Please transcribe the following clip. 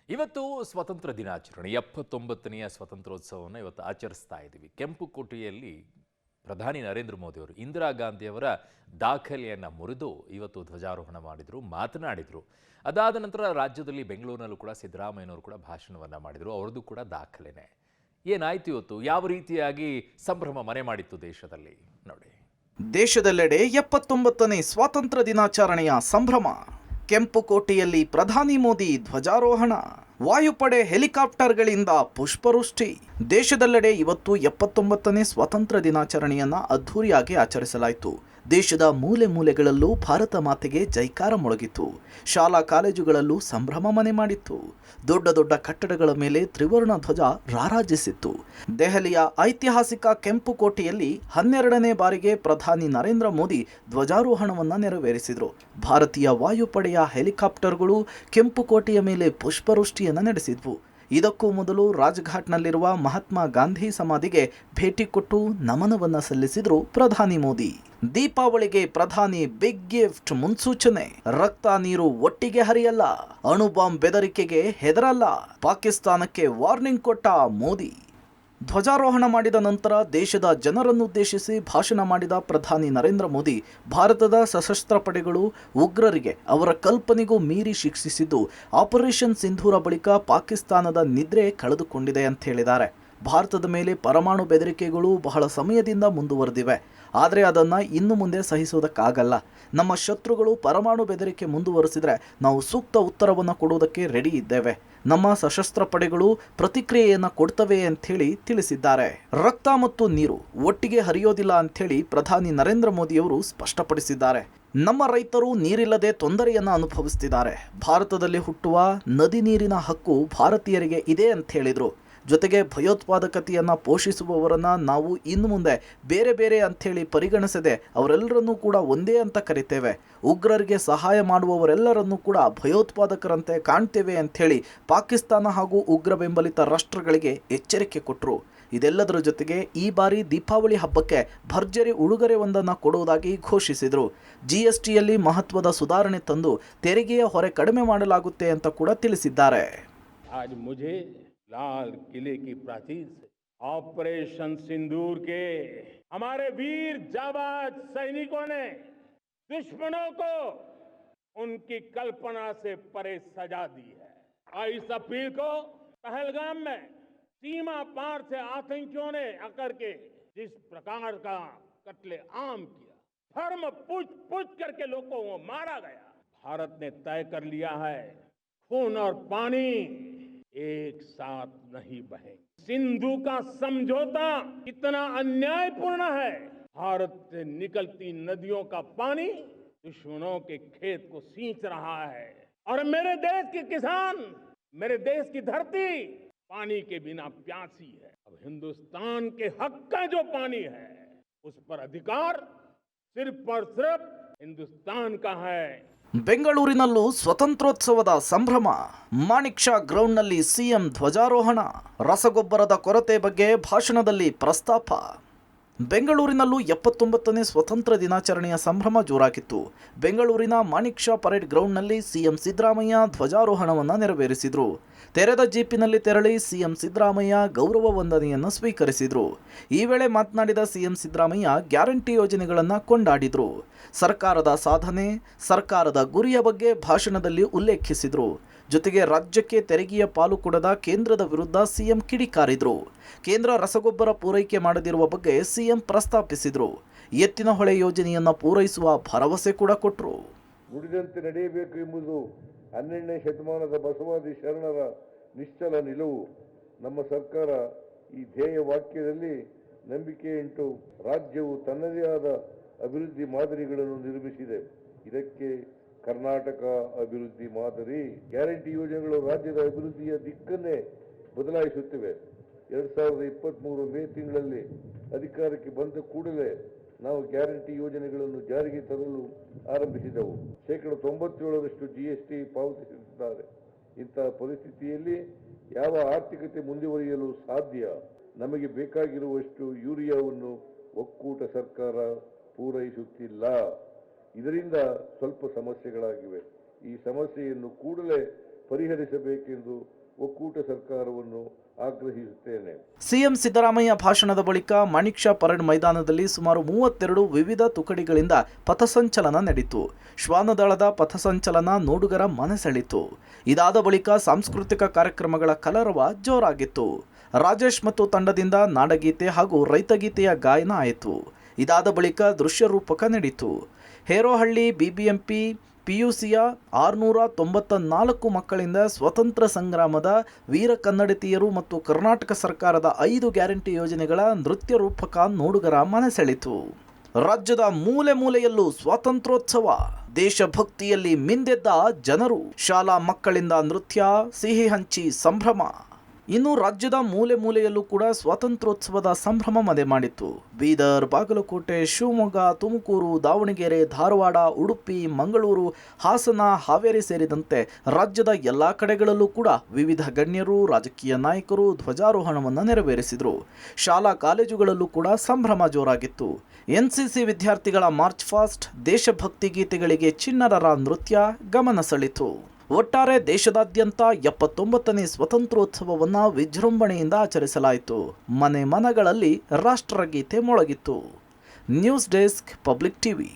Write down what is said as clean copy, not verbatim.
ಇವತ್ತು ಸ್ವಾತಂತ್ರ್ಯ ದಿನಾಚರಣೆ 79ನೇ ಸ್ವಾತಂತ್ರ್ಯೋತ್ಸವವನ್ನು ಇವತ್ತು ಆಚರಿಸ್ತಾ ಇದ್ದೀವಿ. ಕೆಂಪುಕೋಟೆಯಲ್ಲಿ ಪ್ರಧಾನಿ ನರೇಂದ್ರ ಮೋದಿ ಅವರು ಇಂದಿರಾ ಗಾಂಧಿಯವರ ದಾಖಲೆಯನ್ನು ಮುರಿದು ಇವತ್ತು ಧ್ವಜಾರೋಹಣ ಮಾಡಿದರು, ಮಾತನಾಡಿದರು. ಅದಾದ ನಂತರ ರಾಜ್ಯದಲ್ಲಿ ಬೆಂಗಳೂರಿನಲ್ಲೂ ಕೂಡ ಸಿದ್ದರಾಮಯ್ಯನವರು ಕೂಡ ಭಾಷಣವನ್ನು ಮಾಡಿದರು. ಅವ್ರದ್ದು ಕೂಡ ದಾಖಲೆನೇ. ಏನಾಯ್ತು ಇವತ್ತು? ಯಾವ ರೀತಿಯಾಗಿ ಸಂಭ್ರಮ ಮನೆ ಮಾಡಿತ್ತು ದೇಶದಲ್ಲಿ ನೋಡಿ. ದೇಶದೆಲ್ಲೆಡೆ 79ನೇ ಸ್ವಾತಂತ್ರ್ಯ ದಿನಾಚರಣೆಯ ಸಂಭ್ರಮ. ಕೆಂಪುಕೋಟೆಯಲ್ಲಿ ಪ್ರಧಾನಿ ಮೋದಿ ಧ್ವಜಾರೋಹಣ, ವಾಯುಪಡೆ ಹೆಲಿಕಾಪ್ಟರ್ಗಳಿಂದ ಪುಷ್ಪವೃಷ್ಟಿ. ದೇಶದೆಲ್ಲೆಡೆ ಇವತ್ತು 79ನೇ ಸ್ವಾತಂತ್ರ್ಯ ದಿನಾಚರಣೆಯನ್ನ ಅದ್ಧೂರಿಯಾಗಿ ಆಚರಿಸಲಾಯಿತು. ದೇಶದ ಮೂಲೆ ಮೂಲೆಗಳಲ್ಲೂ ಭಾರತ ಮಾತೆಗೆ ಜೈಕಾರ ಮೊಳಗಿತು. ಶಾಲಾ ಕಾಲೇಜುಗಳಲ್ಲೂ ಸಂಭ್ರಮ ಮನೆ ಮಾಡಿತ್ತು. ದೊಡ್ಡ ದೊಡ್ಡ ಕಟ್ಟಡಗಳ ಮೇಲೆ ತ್ರಿವರ್ಣ ಧ್ವಜ ರಾರಾಜಿಸಿತ್ತು. ದೆಹಲಿಯ ಐತಿಹಾಸಿಕ ಕೆಂಪುಕೋಟೆಯಲ್ಲಿ 12ನೇ ಬಾರಿಗೆ ಪ್ರಧಾನಿ ನರೇಂದ್ರ ಮೋದಿ ಧ್ವಜಾರೋಹಣವನ್ನು ನೆರವೇರಿಸಿದರು. ಭಾರತೀಯ ವಾಯುಪಡೆಯ ಹೆಲಿಕಾಪ್ಟರ್ಗಳು ಕೆಂಪುಕೋಟೆಯ ಮೇಲೆ ಪುಷ್ಪವೃಷ್ಟಿಯನ್ನು ನಡೆಸಿದ್ವು. ಇದಕ್ಕೂ ಮೊದಲು ರಾಜ್ಘಾಟ್ನಲ್ಲಿರುವ ಮಹಾತ್ಮ ಗಾಂಧಿ ಸಮಾಧಿಗೆ ಭೇಟಿ ಕೊಟ್ಟು ನಮನವನ್ನ ಸಲ್ಲಿಸಿದ್ರು ಪ್ರಧಾನಿ ಮೋದಿ. ದೀಪಾವಳಿಗೆ ಪ್ರಧಾನಿ ಬಿಗ್ ಗಿಫ್ಟ್ ಮುನ್ಸೂಚನೆ. ರಕ್ತ ನೀರು ಒಟ್ಟಿಗೆ ಹರಿಯಲ್ಲ, ಅಣುಬಾಂಬ್ ಬೆದರಿಕೆಗೆ ಹೆದರಲ್ಲ, ಪಾಕಿಸ್ತಾನಕ್ಕೆ ವಾರ್ನಿಂಗ್ ಕೊಟ್ಟ ಮೋದಿ. ಧ್ವಜಾರೋಹಣ ಮಾಡಿದ ನಂತರ ದೇಶದ ಜನರನ್ನುದ್ದೇಶಿಸಿ ಭಾಷಣ ಮಾಡಿದ ಪ್ರಧಾನಿ ನರೇಂದ್ರ ಮೋದಿ, ಭಾರತದ ಸಶಸ್ತ್ರ ಪಡೆಗಳು ಉಗ್ರರಿಗೆ ಅವರ ಕಲ್ಪನೆಗೂ ಮೀರಿ ಶಿಕ್ಷಿಸಿದ್ದು ಆಪರೇಷನ್ ಸಿಂಧೂರ ಬಳಿಕ ಪಾಕಿಸ್ತಾನದ ನಿದ್ರೆ ಕಳೆದುಕೊಂಡಿದೆ ಅಂತ ಹೇಳಿದ್ದಾರೆ. ಭಾರತದ ಮೇಲೆ ಪರಮಾಣು ಬೆದರಿಕೆಗಳು ಬಹಳ ಸಮಯದಿಂದ ಮುಂದುವರೆದಿವೆ. ಆದರೆ ಅದನ್ನು ಇನ್ನು ಮುಂದೆ ಸಹಿಸೋದಕ್ಕಾಗಲ್ಲ. ನಮ್ಮ ಶತ್ರುಗಳು ಪರಮಾಣು ಬೆದರಿಕೆ ಮುಂದುವರೆಸಿದರೆ ನಾವು ಸೂಕ್ತ ಉತ್ತರವನ್ನು ಕೊಡುವುದಕ್ಕೆ ರೆಡಿ ಇದ್ದೇವೆ. ನಮ್ಮ ಸಶಸ್ತ್ರ ಪಡೆಗಳು ಪ್ರತಿಕ್ರಿಯೆಯನ್ನು ಕೊಡ್ತವೆ ಅಂಥೇಳಿ ತಿಳಿಸಿದ್ದಾರೆ. ರಕ್ತ ಮತ್ತು ನೀರು ಒಟ್ಟಿಗೆ ಹರಿಯೋದಿಲ್ಲ ಅಂಥೇಳಿ ಪ್ರಧಾನಿ ನರೇಂದ್ರ ಮೋದಿಯವರು ಸ್ಪಷ್ಟಪಡಿಸಿದ್ದಾರೆ. ನಮ್ಮ ರೈತರು ನೀರಿಲ್ಲದೆ ತೊಂದರೆಯನ್ನು ಅನುಭವಿಸುತ್ತಿದ್ದಾರೆ. ಭಾರತದಲ್ಲಿ ಹುಟ್ಟುವ ನದಿ ನೀರಿನ ಹಕ್ಕು ಭಾರತೀಯರಿಗೆ ಇದೆ ಅಂತ ಹೇಳಿದರು. ಜೊತೆಗೆ ಭಯೋತ್ಪಾದಕತೆಯನ್ನು ಪೋಷಿಸುವವರನ್ನು ನಾವು ಇನ್ನು ಮುಂದೆ ಬೇರೆ ಬೇರೆ ಅಂಥೇಳಿ ಪರಿಗಣಿಸದೆ ಅವರೆಲ್ಲರನ್ನೂ ಕೂಡ ಒಂದೇ ಅಂತ ಕರಿತೇವೆ. ಉಗ್ರರಿಗೆ ಸಹಾಯ ಮಾಡುವವರೆಲ್ಲರನ್ನೂ ಕೂಡ ಭಯೋತ್ಪಾದಕರಂತೆ ಕಾಣ್ತೇವೆ ಅಂಥೇಳಿ ಪಾಕಿಸ್ತಾನ ಹಾಗೂ ಉಗ್ರ ಬೆಂಬಲಿತ ರಾಷ್ಟ್ರಗಳಿಗೆ ಎಚ್ಚರಿಕೆ ಕೊಟ್ಟರು. ಇದೆಲ್ಲದರ ಜೊತೆಗೆ ಈ ಬಾರಿ ದೀಪಾವಳಿ ಹಬ್ಬಕ್ಕೆ ಭರ್ಜರಿ ಉಡುಗೊರೆ ಒಂದನ್ನು ಕೊಡುವುದಾಗಿ ಘೋಷಿಸಿದರು. GSTಯಲ್ಲಿ ಮಹತ್ವದ ಸುಧಾರಣೆ ತಂದು ತೆರಿಗೆಯ ಹೊರೆ ಕಡಿಮೆ ಮಾಡಲಾಗುತ್ತೆ ಅಂತ ಕೂಡ ತಿಳಿಸಿದ್ದಾರೆ. लाल किले की प्राचीर से ऑपरेशन सिंदूर के हमारे वीर जाबाज सैनिकों ने दुश्मनों को उनकी कल्पना से परे सजा दी है। और इस अपील को पहलगाम में सीमा पार से आतंकियों ने आकर के जिस प्रकार का कत्ले आम किया, धर्म पूछ पूछ करके लोगों को मारा गया, भारत ने तय कर लिया है खून और पानी एक साथ नहीं बहेंगे। सिंधु का समझौता इतना अन्यायपूर्ण है। भारत से निकलती नदियों का पानी दुश्मनों के खेत को सींच रहा है और मेरे देश के किसान, मेरे देश की धरती पानी के बिना प्यासी है। अब हिंदुस्तान के हक का जो पानी है उस पर अधिकार सिर्फ और सिर्फ हिंदुस्तान का है। ಬೆಂಗಳೂರಿನಲ್ಲೂ ಸ್ವತಂತ್ರೋತ್ಸವದ ಸಂಭ್ರಮ. ಮಾಣಿಕ್ ಷಾ ಗ್ರೌಂಡ್ನಲ್ಲಿ ಸಿಎಂ ಧ್ವಜಾರೋಹಣ. ರಸಗೊಬ್ಬರದ ಕೊರತೆ ಬಗ್ಗೆ ಭಾಷಣದಲ್ಲಿ ಪ್ರಸ್ತಾಪ. ಬೆಂಗಳೂರಿನಲ್ಲೂ 79ನೇ ಸ್ವಾತಂತ್ರ್ಯ ದಿನಾಚರಣೆಯ ಸಂಭ್ರಮ ಜೋರಾಗಿತ್ತು. ಬೆಂಗಳೂರಿನ ಮಾಣಿಕ್ ಷಾ ಪರೇಡ್ ಗ್ರೌಂಡ್ನಲ್ಲಿ ಸಿಎಂ ಸಿದ್ದರಾಮಯ್ಯ ಧ್ವಜಾರೋಹಣವನ್ನು ನೆರವೇರಿಸಿದರು. ತೆರೆದ ಜೀಪಿನಲ್ಲಿ ತೆರಳಿ ಸಿಎಂ ಸಿದ್ದರಾಮಯ್ಯ ಗೌರವ ವಂದನೆಯನ್ನು ಸ್ವೀಕರಿಸಿದರು. ಈ ವೇಳೆ ಮಾತನಾಡಿದ ಸಿಎಂ ಸಿದ್ದರಾಮಯ್ಯ ಗ್ಯಾರಂಟಿ ಯೋಜನೆಗಳನ್ನು ಕೊಂಡಾಡಿದರು. ಸರ್ಕಾರದ ಸಾಧನೆ, ಸರ್ಕಾರದ ಗುರಿಯ ಬಗ್ಗೆ ಭಾಷಣದಲ್ಲಿ ಉಲ್ಲೇಖಿಸಿದರು. ಜೊತೆಗೆ ರಾಜ್ಯಕ್ಕೆ ತೆರಿಗೆಯ ಪಾಲು ಕೊಡದ ಕೇಂದ್ರದ ವಿರುದ್ಧ ಸಿಎಂ ಕಿಡಿಕಾರಿದರು. ಕೇಂದ್ರ ರಸಗೊಬ್ಬರ ಪೂರೈಕೆ ಮಾಡದಿರುವ ಬಗ್ಗೆ ಸಿಎಂ ಪ್ರಸ್ತಾಪಿಸಿದರು. ಎತ್ತಿನಹೊಳೆ ಯೋಜನೆಯನ್ನು ಪೂರೈಸುವ ಭರವಸೆ ಕೂಡ ಕೊಟ್ಟರು. ನುಡಿದಂತೆ ನಡೆಯಬೇಕು ಎಂಬುದು 12ನೇ ಶತಮಾನದ ಬಸವಾದಿ ಶರಣರ ನಿಶ್ಚಲ ನಿಲುವು. ನಮ್ಮ ಸರ್ಕಾರ ಈ ಧ್ಯೇಯ ವಾಕ್ಯದಲ್ಲಿ ನಂಬಿಕೆ ಉಂಟು. ರಾಜ್ಯವು ತನ್ನದೇ ಆದ ಅಭಿವೃದ್ಧಿ ಮಾದರಿಗಳನ್ನು ನಿರ್ಮಿಸಿದೆ. ಇದಕ್ಕೆ ಕರ್ನಾಟಕ ಅಭಿವೃದ್ಧಿ ಮಾದರಿ. ಗ್ಯಾರಂಟಿ ಯೋಜನೆಗಳು ರಾಜ್ಯದ ಅಭಿವೃದ್ಧಿಯ ದಿಕ್ಕನ್ನೇ ಬದಲಾಯಿಸುತ್ತಿವೆ. 2023 ಮೇ ತಿಂಗಳಲ್ಲಿ ಅಧಿಕಾರಕ್ಕೆ ಬಂದ ಕೂಡಲೇ ನಾವು ಗ್ಯಾರಂಟಿ ಯೋಜನೆಗಳನ್ನು ಜಾರಿಗೆ ತರಲು ಆರಂಭಿಸಿದೆವು. 97% GST ಪಾವತಿಸುತ್ತಿದ್ದಾರೆ. ಇಂತಹ ಪರಿಸ್ಥಿತಿಯಲ್ಲಿ ಯಾವ ಆರ್ಥಿಕತೆ ಮುಂದುವರಿಯಲು ಸಾಧ್ಯ? ನಮಗೆ ಬೇಕಾಗಿರುವಷ್ಟು ಯೂರಿಯಾವನ್ನು ಒಕ್ಕೂಟ ಸರ್ಕಾರ ಪೂರೈಸುತ್ತಿಲ್ಲ. ಇದರಿಂದ ಸ್ವಲ್ಪ ಸಮಸ್ಯೆಗಳಾಗಿವೆ. ಈ ಸಮಸ್ಯೆಯನ್ನು ಕೂಡಲೇ ಪರಿಹರಿಸಬೇಕೆಂದು ಒಕ್ಕೂಟ ಸರ್ಕಾರವನ್ನು ಆಗ್ರಹಿಸುತ್ತೇನೆ. ಸಿಎಂ ಸಿದ್ದರಾಮಯ್ಯ ಭಾಷಣದ ಬಳಿಕ ಮಾಣಿಕ್ ಷಾ ಪರೇಡ್ ಮೈದಾನದಲ್ಲಿ ಸುಮಾರು 32 ವಿವಿಧ ತುಕಡಿಗಳಿಂದ ಪಥಸಂಚಲನ ನಡೆಯಿತು. ಶ್ವಾನದಳದ ಪಥಸಂಚಲನ ನೋಡುಗರ ಮನಸೆಳೆಯಿತು. ಇದಾದ ಬಳಿಕ ಸಾಂಸ್ಕೃತಿಕ ಕಾರ್ಯಕ್ರಮಗಳ ಕಲರವ ಜೋರಾಗಿತ್ತು. ರಾಜೇಶ್ ಮತ್ತು ತಂಡದಿಂದ ನಾಡಗೀತೆ ಹಾಗೂ ರೈತಗೀತೆಯ ಗಾಯನ ಆಯಿತು. ಇದಾದ ಬಳಿಕ ದೃಶ್ಯ ರೂಪಕ ನಡೆಯಿತು. ಹೇರೋಹಳ್ಳಿ ಬಿಬಿಎಂಪಿ ಪಿಯುಸಿಯ 694 ಮಕ್ಕಳಿಂದ ಸ್ವತಂತ್ರ ಸಂಗ್ರಾಮದ ವೀರ ಕನ್ನಡತಿಯರು ಮತ್ತು ಕರ್ನಾಟಕ ಸರ್ಕಾರದ 5 ಗ್ಯಾರಂಟಿ ಯೋಜನೆಗಳ ನೃತ್ಯ ರೂಪಕ ನೋಡುಗರ ಮನಸೆಳೆಯಿತು. ರಾಜ್ಯದ ಮೂಲೆ ಮೂಲೆಯಲ್ಲೂ ಸ್ವಾತಂತ್ರ್ಯೋತ್ಸವ, ದೇಶಭಕ್ತಿಯಲ್ಲಿ ಮಿಂದೆದ್ದ ಜನರು, ಶಾಲಾ ಮಕ್ಕಳಿಂದ ನೃತ್ಯ, ಸಿಹಿ ಹಂಚಿ ಸಂಭ್ರಮ. ಇನ್ನು ರಾಜ್ಯದ ಮೂಲೆ ಮೂಲೆಯಲ್ಲೂ ಕೂಡ ಸ್ವಾತಂತ್ರ್ಯೋತ್ಸವದ ಸಂಭ್ರಮ ಮನೆ ಮಾಡಿತ್ತು. ಬೀದರ್, ಬಾಗಲಕೋಟೆ, ಶಿವಮೊಗ್ಗ, ತುಮಕೂರು, ದಾವಣಗೆರೆ, ಧಾರವಾಡ, ಉಡುಪಿ, ಮಂಗಳೂರು, ಹಾಸನ, ಹಾವೇರಿ ಸೇರಿದಂತೆ ರಾಜ್ಯದ ಎಲ್ಲ ಕಡೆಗಳಲ್ಲೂ ಕೂಡ ವಿವಿಧ ಗಣ್ಯರು, ರಾಜಕೀಯ ನಾಯಕರು ಧ್ವಜಾರೋಹಣವನ್ನು ನೆರವೇರಿಸಿದರು. ಶಾಲಾ ಕಾಲೇಜುಗಳಲ್ಲೂ ಕೂಡ ಸಂಭ್ರಮ ಜೋರಾಗಿತ್ತು. ಎನ್ಸಿಸಿ ವಿದ್ಯಾರ್ಥಿಗಳ ಮಾರ್ಚ್ ಫಾಸ್ಟ್, ದೇಶಭಕ್ತಿ ಗೀತೆಗಳಿಗೆ ಚಿಣ್ಣರ ನೃತ್ಯ ಗಮನ ಸೆಳೆಯಿತು. ಒಟ್ಟಾರೆ ದೇಶದಾದ್ಯಂತ 79ನೇ ಸ್ವಾತಂತ್ರ್ಯೋತ್ಸವವನ್ನು ವಿಜೃಂಭಣೆಯಿಂದ ಆಚರಿಸಲಾಯಿತು. ಮನೆ ಮನಗಳಲ್ಲಿ ರಾಷ್ಟ್ರಗೀತೆ ಮೊಳಗಿತ್ತು. News desk, public TV.